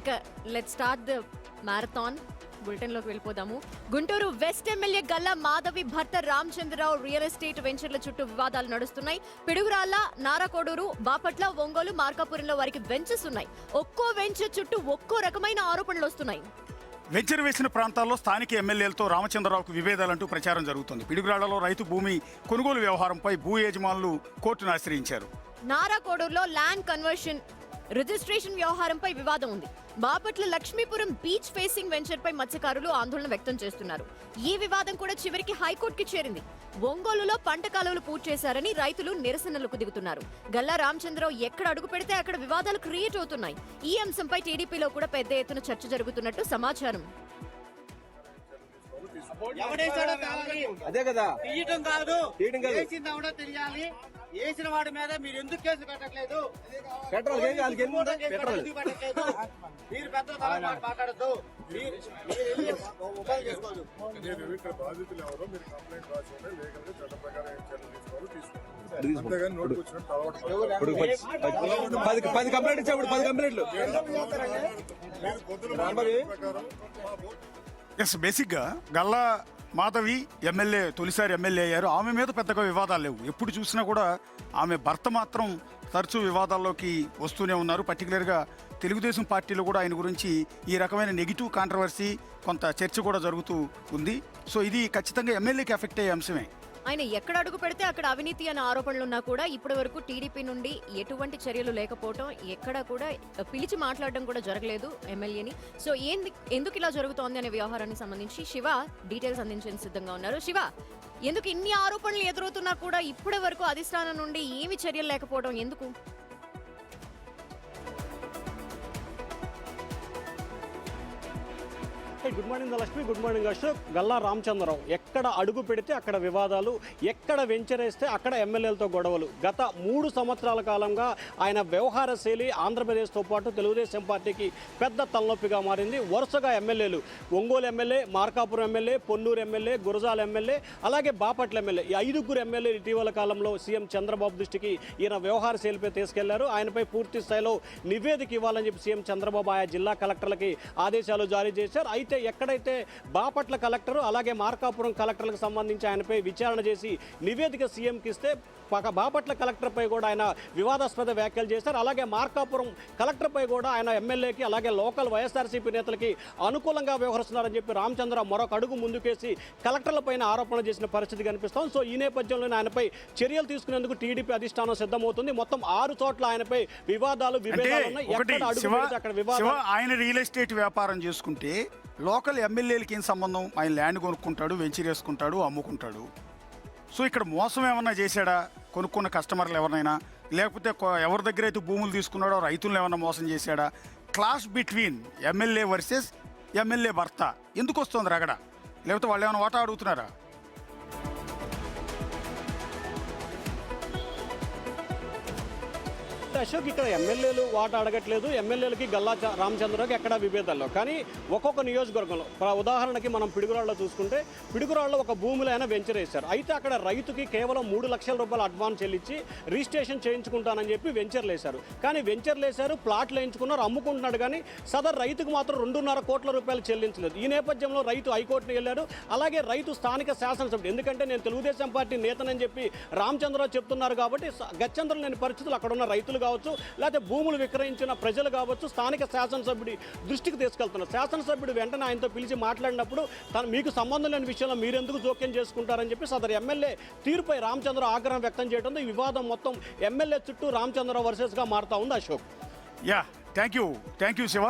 ఇక let start the marathon బులెటిన్లోకి వెళ్ళిపోదాము. Guntur west MLA Galla Madhavi భర్త రామచంద్రరావు రియల్ ఎస్టేట్ వెంచర్ల చుట్టూ వివాదాలు నడుస్తున్నాయి. పిడుగురాళ్ల, నారాకోడూరు, బాపట్ల, ఒంగోలు, మార్కాపురంలో వారికి వెంచర్స్ ఉన్నాయి. ఒక్కో వెంచర్ చుట్టూ ఒక్కో రకమైన ఆరోపణలు వస్తున్నాయి. వెంచర్ వేసిన ప్రాంతాల్లో స్థానిక ఎమ్మెల్యేలతో రామచంద్రరావుకు విభేదాలంటూ ప్రచారం జరుగుతుంది. పిడుగురాళ్లలో రైతు భూమి కొనుగోలు వ్యవహారంపై భూ యజమానులు కోర్టును ఆశ్రయించారు. నారాకోడూరులో ల్యాండ్ కన్వర్షన్ రిజిస్ట్రేషన్ వ్యవహారంపై వివాదం ఉంది. Bapatla Lakshmipuram beach facing venture పై మత్స్యకారులు ఆందోళన వ్యక్తం చేస్తున్నారు. ఈ వివాదం కూడా చివరికి హైకోర్టుకి చేరింది. ఒంగోలులో పంట కాలువలు పూర్తి చేశారని రైతులు నిరసనలకు దిగుతున్నారు. గల్లా రామచంద్రరావు ఎక్కడ అడుగు పెడితే అక్కడ వివాదాలు క్రియేట్ అవుతున్నాయి. ఈ అంశంపై టీడీపీలో కూడా పెద్ద ఎత్తున చర్చ జరుగుతున్నట్టు సమాచారం. అదే కదా తీయటం కాదు, వేసింది ఎవడో తెలియాలి. వేసిన వాడి మీద మీరు ఎందుకు కేసు పెట్టట్లేదు? పెట్రోల్ ఎందుకు పెట్టట్లేదు? మీరు పెద్ద మాట్లాడద్దు. ఉపాధి చేసుకోవాలి. బాధితులు ఎవరో మీరు కంప్లైంట్ రాసి లీగల్ గా చట్ట ప్రకారం ఏం చర్యలు తీసుకోవాలో తీసుకోండి. అంతేగాని నోటుకు వచ్చినట్టు 10 కంప్లైంట్ ఇచ్చాడు. 10 కంప్లైంట్లు ఎస్, బేసిక్గా గల్లా మాధవి ఎమ్మెల్యే తొలిసారి ఎమ్మెల్యే అయ్యారు. ఆమె మీద పెద్దగా వివాదాలు లేవు. ఎప్పుడు చూసినా కూడా ఆమె భర్త మాత్రం తరచూ వివాదాల్లోకి వస్తూనే ఉన్నారు. పర్టికులర్గా తెలుగుదేశం పార్టీలో కూడా ఆయన గురించి ఈ రకమైన నెగిటివ్ కాంట్రవర్సీ, కొంత చర్చ కూడా జరుగుతూ ఉంది. సో ఇది ఖచ్చితంగా ఎమ్మెల్యేకి ఎఫెక్ట్ అయ్యే అంశమే. ఆయన ఎక్కడ అడుగు పెడితే అక్కడ అవినీతి అనే ఆరోపణలున్నా కూడా ఇప్పటి వరకు టీడీపీ నుండి ఎటువంటి చర్యలు లేకపోవడం, ఎక్కడ కూడా పిలిచి మాట్లాడడం కూడా జరగలేదు ఎమ్మెల్యేని. సో ఎందుకు ఇలా జరుగుతోంది అనే వ్యవహారానికి సంబంధించి శివ డీటెయిల్స్ అందించేందుకు సిద్ధంగా ఉన్నారు. శివ, ఎందుకు ఇన్ని ఆరోపణలు ఎదురవుతున్నా కూడా ఇప్పటి వరకు అధిష్టానం నుండి ఏమి చర్యలు లేకపోవడం ఎందుకు? Good morning Lakshmi, good morning Ashok. Galla Ramachandrarao ఎక్కడ అడుగు పెడితే అక్కడ వివాదాలు, ఎక్కడ వెంచరేస్తే అక్కడ ఎమ్మెల్యేలతో గొడవలు. గత 3 సంవత్సరాల కాలంగా ఆయన వ్యవహార శైలి ఆంధ్రప్రదేశ్తో పాటు తెలుగుదేశం పార్టీకి పెద్ద తలనొప్పిగా మారింది. వరుసగా ఎమ్మెల్యేలు, Ongole MLA, Markapuram MLA, Ponnur MLA, Gurazala MLA, అలాగే బాపట్ల ఎమ్మెల్యే, ఈ 5 ఎమ్మెల్యేలు ఇటీవల కాలంలో సీఎం చంద్రబాబు దృష్టికి ఈయన వ్యవహార శైలిపై తీసుకెళ్లారు. ఆయనపై పూర్తి స్థాయిలో నివేదిక ఇవ్వాలని చెప్పి సీఎం చంద్రబాబు ఆయా జిల్లా కలెక్టర్లకి ఆదేశాలు జారీ చేశారు. అయితే ఎక్కడైతే బాపట్ల కలెక్టర్ అలాగే మార్కాపురం కలెక్టర్లకు సంబంధించి ఆయనపై విచారణ చేసి నివేదిక సీఎంకి ఇస్తే బాపట్ల కలెక్టర్పై కూడా ఆయన వివాదాస్పద వ్యాఖ్యలు చేశారు. అలాగే మార్కాపురం కలెక్టర్పై కూడా ఆయన ఎమ్మెల్యేకి అలాగే లోకల్ వైఎస్ఆర్సీపీ నేతలకి అనుకూలంగా వ్యవహరిస్తున్నారని చెప్పి రామచంద్ర మరొక అడుగు ముందుకేసి కలెక్టర్లపైన ఆరోపణ చేసిన పరిస్థితి కనిపిస్తోంది. సో ఈ నేపథ్యంలోనే ఆయనపై చర్యలు తీసుకునేందుకు టీడీపీ అధిష్టానం సిద్ధమవుతుంది. మొత్తం 6 చోట్ల ఆయనపై వివాదాలు ఆయన రియల్ ఎస్టేట్ వ్యాపారం చేసుకుంటే లోకల్ ఎమ్మెల్యేలకి ఏం సంబంధం? ఆయన ల్యాండ్ కొనుక్కుంటాడు, వెంచర్ వేసుకుంటాడు, అమ్ముకుంటాడు. సో ఇక్కడ మోసం ఏమన్నా చేశాడా? కొనుక్కున్న కస్టమర్లు ఎవరినైనా, లేకపోతే ఎవరి దగ్గర అయితే భూములు తీసుకున్నాడో రైతులను ఏమన్నా మోసం చేశాడా? Clash between MLA versus MLA భర్త ఎందుకు వస్తుంది రగడ? లేకపోతే వాళ్ళు ఏమైనా వాటా అడుగుతున్నారా? అశోక్, ఇక్కడ ఎమ్మెల్యేలు వాట అడగట్లేదు. ఎమ్మెల్యేలకి గల్లా రామచంద్రరావుకి ఎక్కడా విభేదాల్లో, కానీ ఒక్కొక్క నియోజకవర్గంలో ఉదాహరణకి మనం పిడుగురాళ్ళలో చూసుకుంటే పిడుగురాళ్ళలో ఒక భూమిలో అయినా వెంచర్ వేశారు. అయితే అక్కడ రైతుకి కేవలం 3 లక్షల రూపాయలు అడ్వాన్స్ చెల్లించి రిజిస్ట్రేషన్ చేయించుకుంటానని చెప్పి వెంచర్లు వేశారు. కానీ వెంచర్లు వేశారు, ప్లాట్లు వేయించుకున్నారు, అమ్ముకుంటున్నాడు. కానీ సదరు రైతుకు మాత్రం 2.5 కోట్ల రూపాయలు చెల్లించలేదు. ఈ నేపథ్యంలో రైతు హైకోర్టును వెళ్ళారు. అలాగే రైతు స్థానిక శాసనసభ్యుడు, ఎందుకంటే నేను తెలుగుదేశం పార్టీ నేతనని చెప్పి రామచంద్రరావు చెప్తున్నారు కాబట్టి గచ్చంద్రం లేని పరిస్థితులు అక్కడ ఉన్న రైతులు కావచ్చు, లేకపోతే భూములు విక్రయించిన ప్రజలు కావచ్చు, స్థానిక శాసనసభ్యుడి దృష్టికి తీసుకెళ్తున్నారు. శాసనసభ్యుడు వెంటనే ఆయనతో పిలిచి మాట్లాడినప్పుడు మీకు సంబంధం లేని విషయంలో మీరెందుకు జోక్యం చేసుకుంటారని చెప్పి సదరు ఎమ్మెల్యే తీరుపై రామచంద్ర ఆగ్రహం వ్యక్తం చేయడంతో ఈ వివాదం మొత్తం ఎమ్మెల్యే చుట్టూ రామచంద్రరావు వర్సెస్గా మారుతా ఉంది. Ashok, thank you Shiva.